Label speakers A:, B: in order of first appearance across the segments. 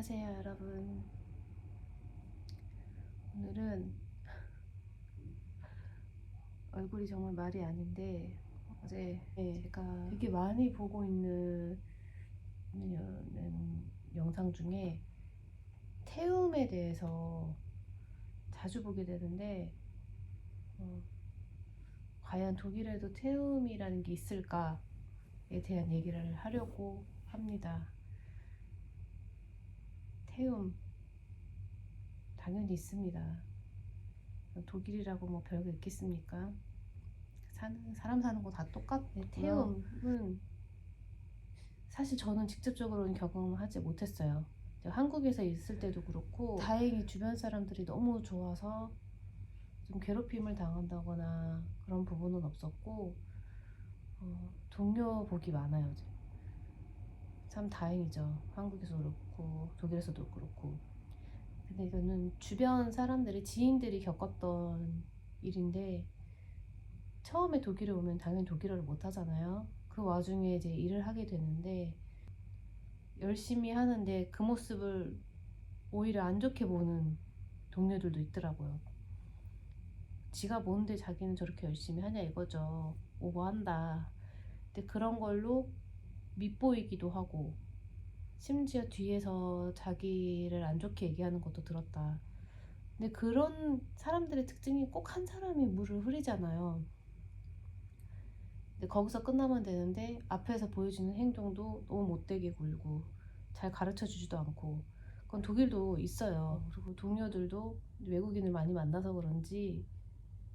A: 안녕하세요, 여러분. 오늘은 얼굴이 정말 말이 아닌데 어제 제가 되게 많이 보고 있는 영상 중에 태움에 대해서 자주 보게 되는데 과연 독일에도 태움이라는 게 있을까에 대한 얘기를 하려고 합니다. 태움 당연히 있습니다. 독일이라고 뭐 별거 있겠습니까? 사람 사는 거 다 똑같네. 태움은 사실 저는 직접적으로는 경험하지 못했어요. 한국에서 있을 때도 그렇고 다행히 주변 사람들이 너무 좋아서 좀 괴롭힘을 당한다거나 그런 부분은 없었고 동료 복이 많아요. 참 다행이죠. 한국에서도 그렇고 독일에서도 그렇고. 근데 이거는 주변 사람들이 지인들이 겪었던 일인데 처음에 독일에 오면 당연히 독일어를 못 하잖아요. 그 와중에 이제 일을 하게 되는데 열심히 하는데 그 모습을 오히려 안 좋게 보는 동료들도 있더라고요. 지가 뭔데 자기는 저렇게 열심히 하냐 이거죠. 오버한다. 근데 그런 걸로 밉보이기도 하고 심지어 뒤에서 자기를 안 좋게 얘기하는 것도 들었다. 근데 그런 사람들의 특징이 꼭 한 사람이 물을 흐리잖아요. 근데 거기서 끝나면 되는데 앞에서 보여주는 행동도 너무 못되게 굴고 잘 가르쳐 주지도 않고. 그건 독일도 있어요. 그리고 동료들도 외국인을 많이 만나서 그런지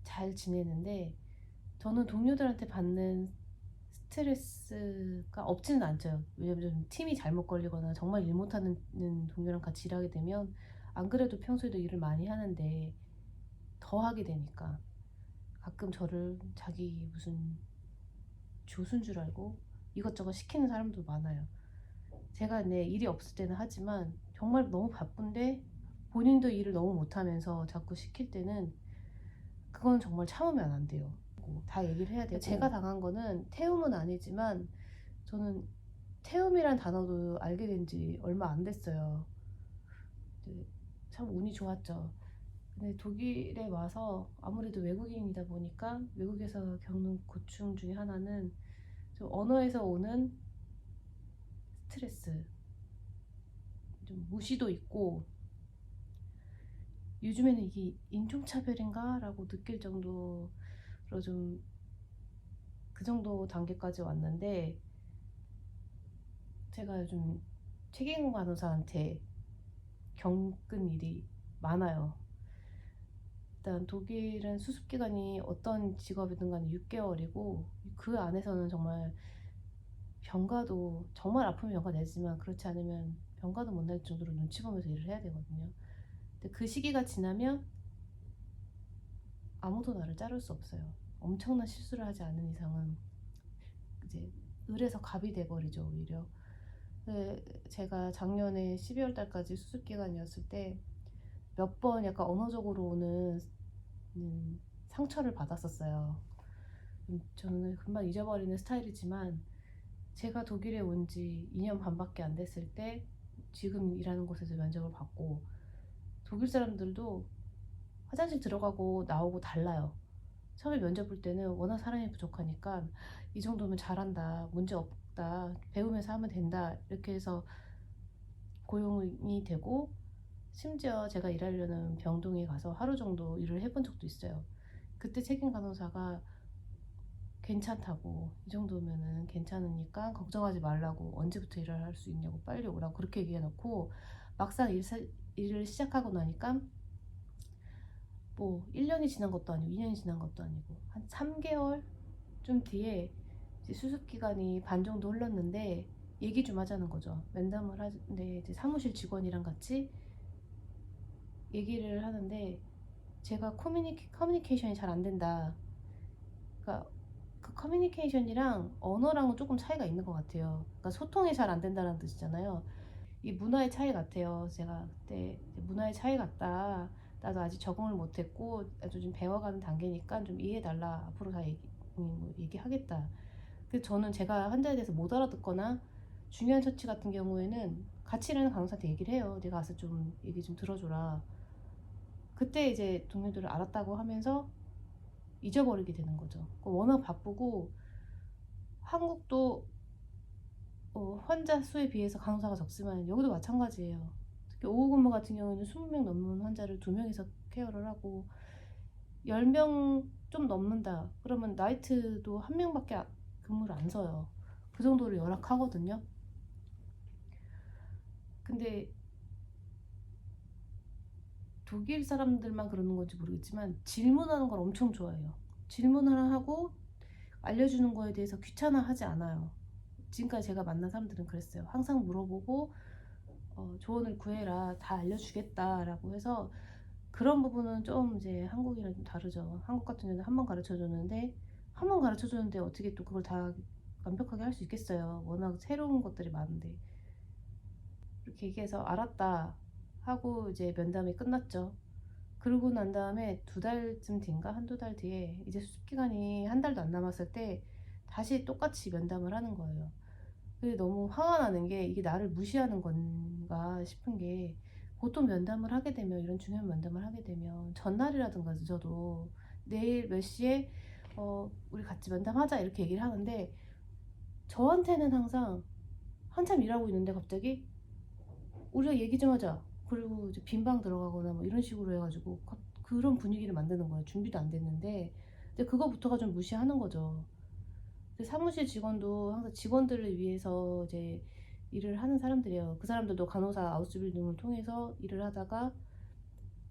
A: 잘 지내는데 저는 동료들한테 받는 스트레스가 없지는 않죠. 왜냐면 팀이 잘못 걸리거나 정말 일 못하는 동료랑 같이 일하게 되면 안 그래도 평소에도 일을 많이 하는데 더 하게 되니까 가끔 저를 자기 무슨 조수인 줄 알고 이것저것 시키는 사람도 많아요. 제가 일이 없을 때는 하지만 정말 너무 바쁜데 본인도 일을 너무 못하면서 자꾸 시킬 때는 그건 정말 참으면 안 돼요. 다 얘기를 해야 돼요. 제가 당한 거는 태움은 아니지만 저는 태움이란 단어도 알게 된 지 얼마 안 됐어요. 참 운이 좋았죠. 근데 독일에 와서 아무래도 외국인이다 보니까 외국에서 겪는 고충 중에 하나는 좀 언어에서 오는 스트레스, 좀 무시도 있고 요즘에는 이게 인종차별인가? 라고 느낄 정도로 좀 그 정도 단계까지 왔는데 제가 요즘 책임 간호사한테 겪은 일이 많아요. 일단 독일은 수습기간이 어떤 직업이든 간에 6개월이고 그 안에서는 정말 병가도 정말 아프면 병가 내지만 그렇지 않으면 병가도 못 낼 정도로 눈치 보면서 일을 해야 되거든요. 근데 그 시기가 지나면 아무도 나를 자를 수 없어요. 엄청난 실수를 하지 않는 이상은 이제 을에서 갑이 돼버리죠 오히려. 제가 작년에 12월 달까지 수습 기간이었을 때 몇 번 약간 언어적으로 오는 상처를 받았었어요. 저는 금방 잊어버리는 스타일이지만 제가 독일에 온 지 2년 반밖에 안 됐을 때 지금 일하는 곳에서 면접을 받고 독일 사람들도 화장실 들어가고 나오고 달라요. 처음에 면접 볼 때는 워낙 사람이 부족하니까 이 정도면 잘한다, 문제 없다, 배우면서 하면 된다 이렇게 해서 고용이 되고 심지어 제가 일하려는 병동에 가서 하루 정도 일을 해본 적도 있어요. 그때 책임 간호사가 괜찮다고 이 정도면은 괜찮으니까 걱정하지 말라고 언제부터 일을 할 수 있냐고 빨리 오라고 그렇게 얘기해 놓고 막상 일을 시작하고 나니까 뭐 1년이 지난 것도 아니고 2년이 지난 것도 아니고 한 3개월 좀 뒤에 이제 수습 기간이 반 정도 흘렀는데 얘기 좀 하자는 거죠. 면담을 하는데 이제 사무실 직원이랑 같이 얘기를 하는데 제가 커뮤니케이션이 잘 안 된다. 그러니까 그 커뮤니케이션이랑 언어랑은 조금 차이가 있는 것 같아요. 그러니까 소통이 잘 안 된다는 뜻이잖아요. 이 문화의 차이 같아요. 제가 그때 문화의 차이 같다. 나도 아직 적응을 못했고 아주 좀 배워가는 단계니까 좀 이해해달라. 앞으로 다 얘기하겠다. 그 저는 제가 환자에 대해서 못 알아듣거나 중요한 처치 같은 경우에는 같이 일하는 간호사한테 얘기를 해요. 내가 가서 좀 얘기 좀 들어줘라. 그때 이제 동료들을 알았다고 하면서 잊어버리게 되는 거죠. 워낙 바쁘고 한국도 환자 수에 비해서 간호사가 적지만 여기도 마찬가지예요. 특히 오후 근무 같은 경우에는 20명 넘는 환자를 2명이서 케어를 하고 10명 좀 넘는다. 그러면 나이트도 1명밖에 근무를 안 서요. 그 정도로 열악하거든요. 근데 독일 사람들만 그러는 건지 모르겠지만 질문하는 걸 엄청 좋아해요. 질문 하나 하고 알려주는 거에 대해서 귀찮아하지 않아요. 지금까지 제가 만난 사람들은 그랬어요. 항상 물어보고 조언을 구해라, 다 알려주겠다라고 해서 그런 부분은 좀 이제 한국이랑 좀 다르죠. 한국 같은 경우는 한 번 가르쳐 줬는데 어떻게 또 그걸 다 완벽하게 할 수 있겠어요. 워낙 새로운 것들이 많은데. 이렇게 얘기해서 알았다 하고 이제 면담이 끝났죠. 그러고 난 다음에 2달쯤 뒤인가 한두 달 뒤에 이제 수습 기간이 한 달도 안 남았을 때 다시 똑같이 면담을 하는 거예요. 근데 너무 화가 나는 게 이게 나를 무시하는 건가 싶은 게 보통 면담을 하게 되면 이런 중요한 면담을 하게 되면 전날이라든가 늦어도 내일 몇 시에 우리 같이 면담하자 이렇게 얘기를 하는데 저한테는 항상 한참 일하고 있는데 갑자기 우리가 얘기 좀 하자. 그리고 이제 빈방 들어가거나 뭐 이런 식으로 해가지고 그런 분위기를 만드는 거예요. 준비도 안 됐는데. 근데 그거부터가 좀 무시하는 거죠. 근데 사무실 직원도 항상 직원들을 위해서 이제 일을 하는 사람들이에요. 그 사람들도 간호사 아웃소빌딩을 통해서 일을 하다가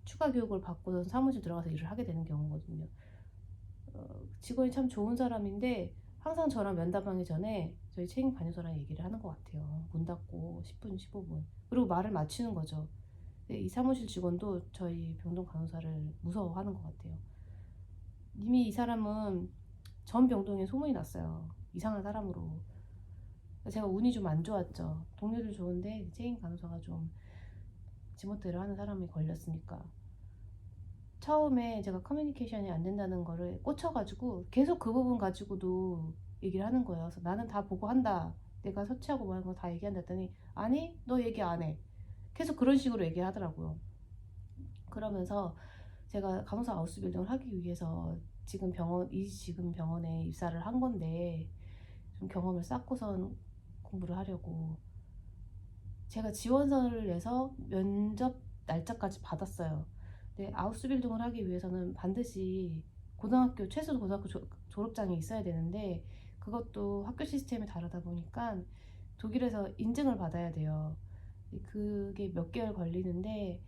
A: 추가 교육을 받고서 사무실 들어가서 일을 하게 되는 경우거든요. 직원이 참 좋은 사람인데 항상 저랑 면담하기 전에 저희 책임 간호사랑 얘기를 하는 것 같아요. 문 닫고 10분, 15분. 그리고 말을 맞추는 거죠. 이 사무실 직원도 저희 병동 간호사를 무서워하는 것 같아요. 이미 이 사람은 전 병동에 소문이 났어요. 이상한 사람으로. 제가 운이 좀 안 좋았죠. 동료들 좋은데 체인 간호사가 좀 지멋대로 하는 사람이 걸렸으니까. 처음에 제가 커뮤니케이션이 안 된다는 거를 꽂혀가지고 계속 그 부분 가지고도 얘기를 하는 거예요. 그래서 나는 다 보고 한다. 내가 서치하고 뭐 하는 거 다 얘기한다 했더니 아니 너 얘기 안 해. 계속 그런 식으로 얘기를 하더라고요. 그러면서 제가 간호사 아웃스빌딩을 하기 위해서 지금 병원에 입사를 한 건데 좀 경험을 쌓고선 공부를 하려고 제가 지원서를 내서 면접 날짜까지 받았어요. 근데 아웃스빌딩을 하기 위해서는 반드시 최소 고등학교 졸업장이 있어야 되는데 그것도 학교 시스템이 다르다 보니까 독일에서 인증을 받아야 돼요. 그게 몇 개월 걸리는데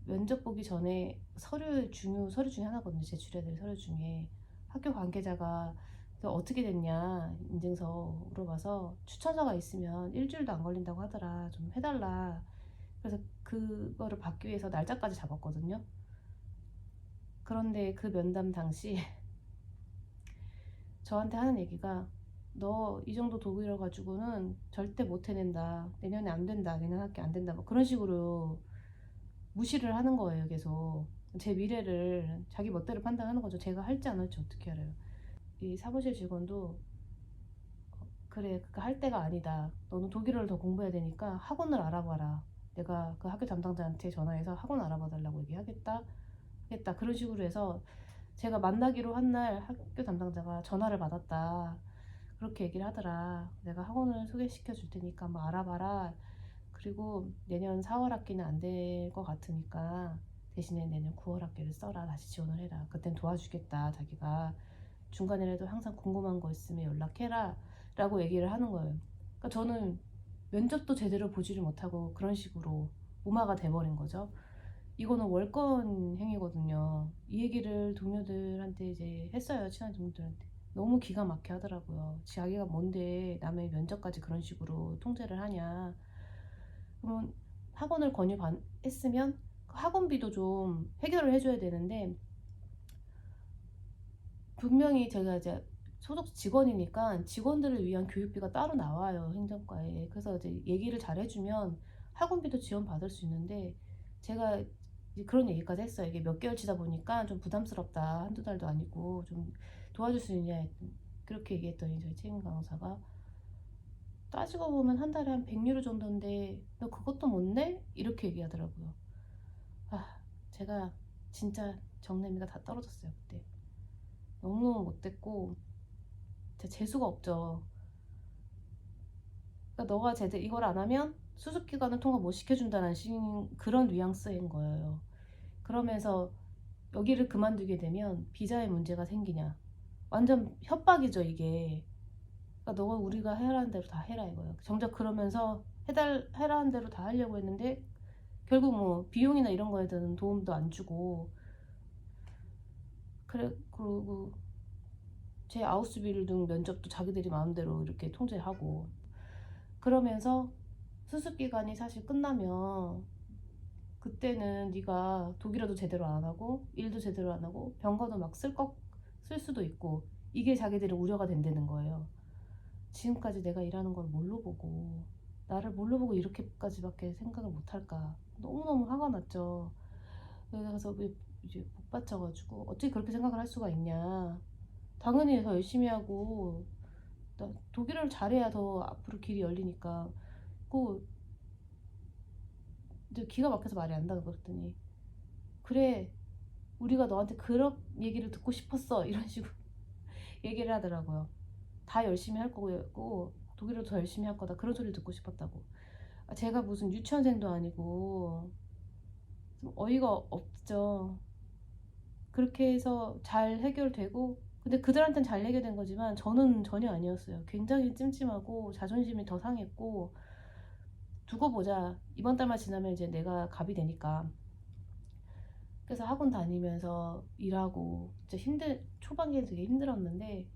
A: 면접 보기 전에 서류 중에 하나거든요. 제출해야 될 서류 중에 학교 관계자가 어떻게 됐냐 인증서 물어봐서 추천서가 있으면 일주일도 안 걸린다고 하더라. 좀 해달라. 그래서 그거를 받기 위해서 날짜까지 잡았거든요. 그런데 그 면담 당시 저한테 하는 얘기가 너 이 정도 독일어 가지고는 절대 못 해낸다. 내년에 안 된다. 내년 학기 안 된다. 뭐 그런 식으로 무시를 하는 거예요. 계속 제 미래를 자기 멋대로 판단하는 거죠. 제가 할지 안 할지 어떻게 알아요. 이 사무실 직원도 그래 그거 할 때가 아니다. 너는 독일어를 더 공부해야 되니까 학원을 알아봐라. 내가 그 학교 담당자한테 전화해서 학원 알아봐 달라고 얘기하겠다. 하겠다. 그런 식으로 해서 제가 만나기로 한 날 학교 담당자가 전화를 받았다. 그렇게 얘기를 하더라. 내가 학원을 소개시켜 줄 테니까 한번 알아봐라. 그리고 내년 4월 학기는 안 될 것 같으니까 대신에 내년 9월 학기를 써라. 다시 지원을 해라. 그땐 도와주겠다. 자기가 중간이라도 항상 궁금한 거 있으면 연락해라. 라고 얘기를 하는 거예요. 그러니까 저는 면접도 제대로 보지를 못하고 그런 식으로 무마가 돼버린 거죠. 이거는 월권 행위거든요. 이 얘기를 동료들한테 이제 했어요. 친한 동료들한테. 너무 기가 막혀 하더라고요. 자기가 뭔데 남의 면접까지 그런 식으로 통제를 하냐. 그러면 학원을 권유했으면 그 학원비도 좀 해결을 해줘야 되는데 분명히 제가 이제 소속 직원이니까 직원들을 위한 교육비가 따로 나와요. 행정과에. 그래서 이제 얘기를 잘 해주면 학원비도 지원받을 수 있는데 제가 이제 그런 얘기까지 했어요. 이게 몇 개월치다 보니까 좀 부담스럽다. 한두 달도 아니고 좀 도와줄 수 있냐. 그렇게 얘기했더니 저희 책임 간호사가 따지고 보면 한 달에 한 100유로 정도인데 너 그것도 못 내? 이렇게 얘기하더라고요. 아, 제가 진짜 정내미가 다 떨어졌어요 그때. 너무너무 못됐고 진짜 재수가 없죠. 그러니까 너가 제대로 이걸 안 하면 수습기간을 통과 못 시켜준다는 그런 뉘앙스인 거예요. 그러면서 여기를 그만두게 되면 비자에 문제가 생기냐. 완전 협박이죠 이게. 그러니까 너가 우리가 해라는 대로 다 해라 이거예요. 정작 그러면서 해라는 대로 다 하려고 했는데 결국 뭐 비용이나 이런 거에 대한 도움도 안 주고. 그래, 그리고 제 아우스빌딩 면접도 자기들이 마음대로 이렇게 통제하고. 그러면서 수습 기간이 사실 끝나면 그때는 네가 독일어도 제대로 안 하고 일도 제대로 안 하고 병가도 막 쓸 수도 있고. 이게 자기들이 우려가 된다는 거예요. 지금까지 내가 일하는 걸 뭘로 보고, 나를 뭘로 보고 이렇게까지밖에 생각을 못 할까. 너무너무 화가 났죠. 그래서 이제 복받쳐가지고 어떻게 그렇게 생각을 할 수가 있냐. 당연히 더 열심히 하고 나 독일어를 잘해야 더 앞으로 길이 열리니까. 그 이제 기가 막혀서 말이 안 나가. 그랬더니 그래, 우리가 너한테 그런 얘기를 듣고 싶었어 이런 식으로 얘기를 하더라고요. 다 열심히 할 거고 독일어 더 열심히 할 거다 그런 소리 듣고 싶었다고. 제가 무슨 유치원생도 아니고 좀 어이가 없죠. 그렇게 해서 잘 해결되고, 근데 그들한테는 잘 해결된 거지만 저는 전혀 아니었어요. 굉장히 찜찜하고 자존심이 더 상했고. 두고 보자, 이번 달만 지나면 이제 내가 갑이 되니까. 그래서 학원 다니면서 일하고 진짜 초반기에 되게 힘들었는데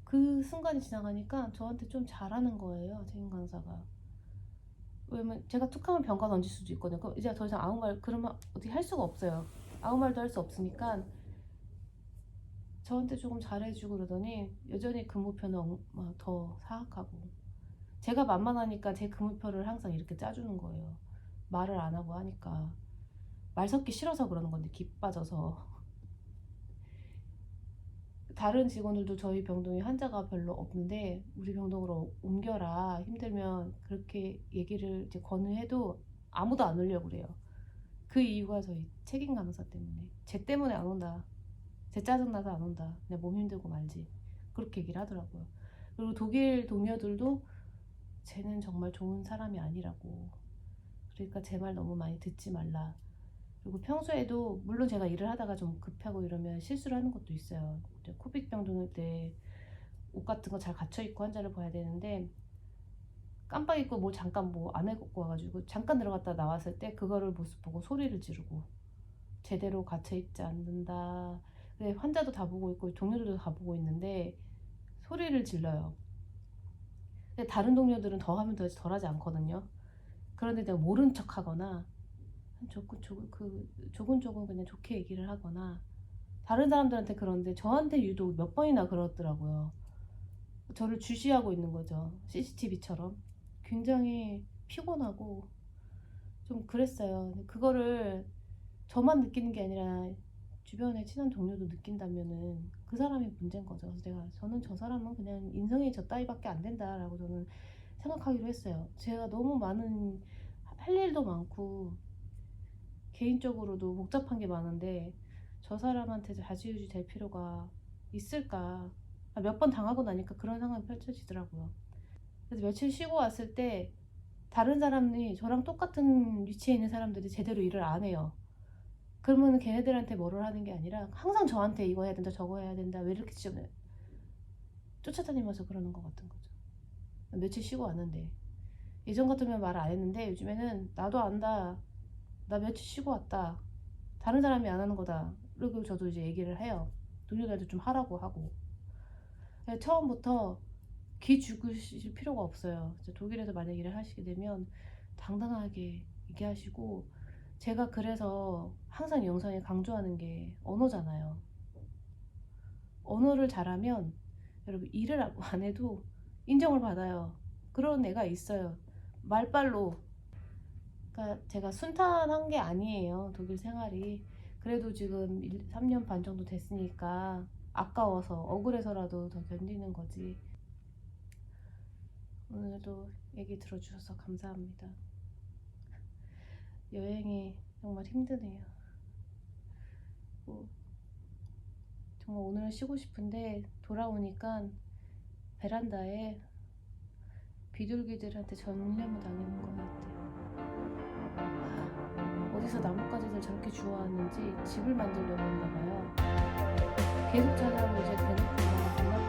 A: 그 순간이 지나가니까 저한테 좀 잘하는 거예요, 채인 강사가. 왜냐면 제가 툭하면 병가 던질 수도 있거든요. 그럼 이제 더 이상 아무 말, 그러면 어떻게 할 수가 없어요. 아무 말도 할 수 없으니까 저한테 조금 잘해주고. 그러더니 여전히 근무표는 더 사악하고. 제가 만만하니까 제 근무표를 항상 이렇게 짜주는 거예요. 말을 안 하고 하니까. 말 섞기 싫어서 그러는 건데, 기 빠져서. 다른 직원들도 저희 병동에 환자가 별로 없는데 우리 병동으로 옮겨라, 힘들면, 그렇게 얘기를 이제 권유해도 아무도 안 오려고 그래요. 그 이유가 저희 책임 감사 때문에. 쟤 때문에 안 온다, 쟤 짜증나서 안 온다, 그냥 몸 힘들고 말지, 그렇게 얘기를 하더라고요. 그리고 독일 동료들도 쟤는 정말 좋은 사람이 아니라고, 그러니까 제 말 너무 많이 듣지 말라. 그리고 평소에도 물론 제가 일을 하다가 좀 급하고 이러면 실수를 하는 것도 있어요. 코빅 병동일 때 옷 같은 거 잘 갖춰 입고 환자를 봐야 되는데 깜빡 잊고 뭐 잠깐 뭐 안 해고 와가지고 잠깐 들어갔다 나왔을 때 그거를 모습 보고 소리를 지르고, 제대로 갖춰 입지 않는다. 근데 환자도 다 보고 있고 동료들도 다 보고 있는데 소리를 질러요. 근데 다른 동료들은 더 하면 더 덜하지 않거든요. 그런데 내가 모른 척 하거나 조근조근 그냥 좋게 얘기를 하거나, 다른 사람들한테 그러는데 저한테 유독 몇 번이나 그러더라고요. 저를 주시하고 있는 거죠, CCTV처럼. 굉장히 피곤하고 좀 그랬어요. 근데 그거를 저만 느끼는 게 아니라 주변에 친한 동료도 느낀다면은 그 사람이 문제인 거죠. 그래서 저는 저 사람은 그냥 인성이 저 따위밖에 안 된다라고 저는 생각하기로 했어요. 제가 너무 많은 할 일도 많고 개인적으로도 복잡한 게 많은데 저 사람한테 자지우지 될 필요가 있을까. 몇 번 당하고 나니까 그런 상황이 펼쳐지더라고요. 그래서 며칠 쉬고 왔을 때 다른 사람이, 저랑 똑같은 위치에 있는 사람들이 제대로 일을 안 해요. 그러면 걔네들한테 뭐를 하는 게 아니라 항상 저한테 이거 해야 된다 저거 해야 된다 왜 이렇게 쫓아다니면서 그러는 것 같은 거죠. 며칠 쉬고 왔는데. 예전 같으면 말 안 했는데 요즘에는 나도 안다, 나 며칠 쉬고 왔다, 다른 사람이 안 하는 거다, 그리고 저도 이제 얘기를 해요. 동료들한테 좀 하라고 하고. 처음부터 기 죽으실 필요가 없어요. 독일에서 만약 일을 하시게 되면 당당하게 얘기하시고. 제가 그래서 항상 영상에 강조하는 게 언어잖아요. 언어를 잘하면 여러분 일을 안 해도 인정을 받아요. 그런 애가 있어요, 말빨로. 그러니까 제가 순탄한 게 아니에요, 독일 생활이. 그래도 지금 3년 반 정도 됐으니까 아까워서 억울해서라도 더 견디는 거지. 오늘도 얘기 들어주셔서 감사합니다. 여행이 정말 힘드네요. 뭐, 정말 오늘은 쉬고 싶은데 돌아오니까 베란다에 비둘기들한테 전염을 당하는 것 같아요. 어디서 나뭇가지를 저렇게 주워왔는지 집을 만들려고 했나봐요. 계속 찾아오고 이제 대놓고 막